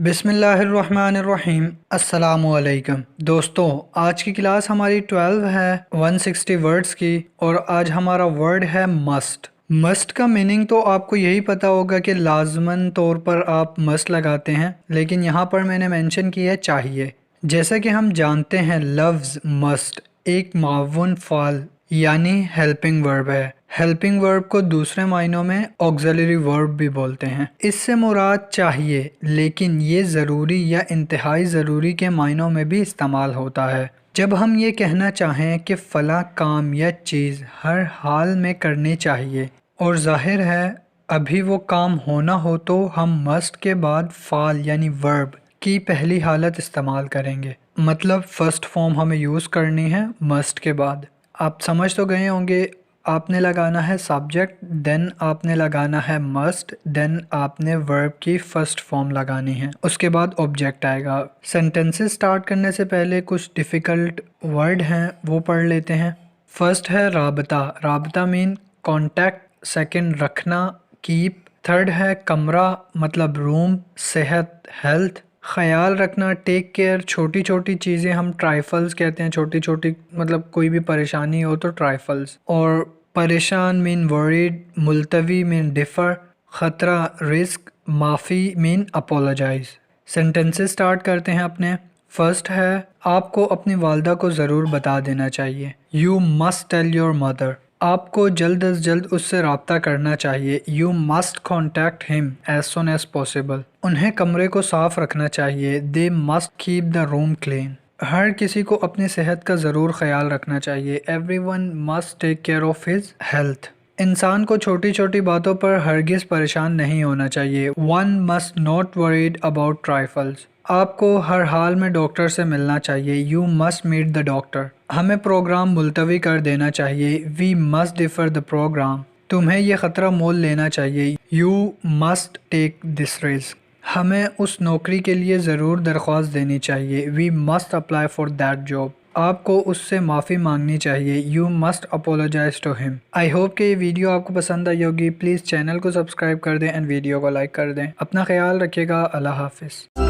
बिस्मिल्लाहिर्रहमानिर्रहीम। अस्सलामुअलैकुम दोस्तों, आज की क्लास हमारी 12 है 160 वर्ड्स की, और आज हमारा वर्ड है मस्ट। मस्ट का मीनिंग तो आपको यही पता होगा कि लाजमन तौर पर आप मस्ट लगाते हैं, लेकिन यहाँ पर मैंने मेंशन किया है चाहिए। जैसा कि हम जानते हैं लफ्ज़ मस्ट एक मावून फ़ाल यानी हेल्पिंग वर्ब है। हेल्पिंग वर्ब को दूसरे मायनों में ऑक्सिलरी वर्ब भी बोलते हैं। इससे मुराद चाहिए, लेकिन ये ज़रूरी या इंतहाई ज़रूरी के मायनों में भी इस्तेमाल होता है। जब हम ये कहना चाहें कि फ़ला काम या चीज़ हर हाल में करनी चाहिए और ज़ाहिर है अभी वो काम होना हो, तो हम मस्ट के बाद फ़ाल यानी वर्ब की पहली हालत इस्तेमाल करेंगे। मतलब फ़र्स्ट फॉर्म हमें यूज़ करनी है मस्ट के बाद। आप समझ तो गए होंगे, आपने लगाना है सब्जेक्ट, देन आपने लगाना है मस्ट, देन आपने वर्ब की फर्स्ट फॉर्म लगानी है, उसके बाद ऑब्जेक्ट आएगा। सेंटेंसेस स्टार्ट करने से पहले कुछ डिफ़िकल्ट वर्ड हैं वो पढ़ लेते हैं। फर्स्ट है राबता। राबता मीन कॉन्टैक्ट, सेकंड रखना कीप, थर्ड है कमरा मतलब रूम, सेहत हेल्थ, ख्याल रखना टेक केयर, छोटी छोटी चीज़ें हम ट्राइफल्स कहते हैं, छोटी छोटी मतलब कोई भी परेशानी हो तो ट्राइफल्स। और परेशान मीन वरीड, मुलतवी मीन डिफ़र, ख़तरा रिस्क, माफ़ी मीन अपोलोजाइज। सेंटेंसेस स्टार्ट करते हैं अपने। फर्स्ट है आपको अपनी वालदा को ज़रूर बता देना चाहिए। You must tell your mother. आपको जल्द अज जल्द उससे रब्ता करना चाहिए। You must contact him as soon as possible. उन्हें कमरे को साफ रखना चाहिए। They must keep the room clean. हर किसी को अपनी सेहत का ज़रूर ख्याल रखना चाहिए। Everyone must take care of his health. इंसान को छोटी छोटी बातों पर हरगिज़ परेशान नहीं होना चाहिए। One must not worried about trifles. आपको हर हाल में डॉक्टर से मिलना चाहिए। You must meet the doctor. हमें प्रोग्राम मुलतवी कर देना चाहिए। We must defer the programme. तुम्हें यह ख़तरा मोल लेना चाहिए। You must take this risk. हमें उस नौकरी के लिए ज़रूर दरख्वास्त देनी चाहिए। We must apply for that job. आपको उससे माफ़ी मांगनी चाहिए। You must apologise to him. I hope कि ये वीडियो आपको पसंद आई होगी। प्लीज़ चैनल को सब्सक्राइब कर दें एंड वीडियो को लाइक कर दें। अपना ख्याल रखिएगा। अल्लाह हाफिज़।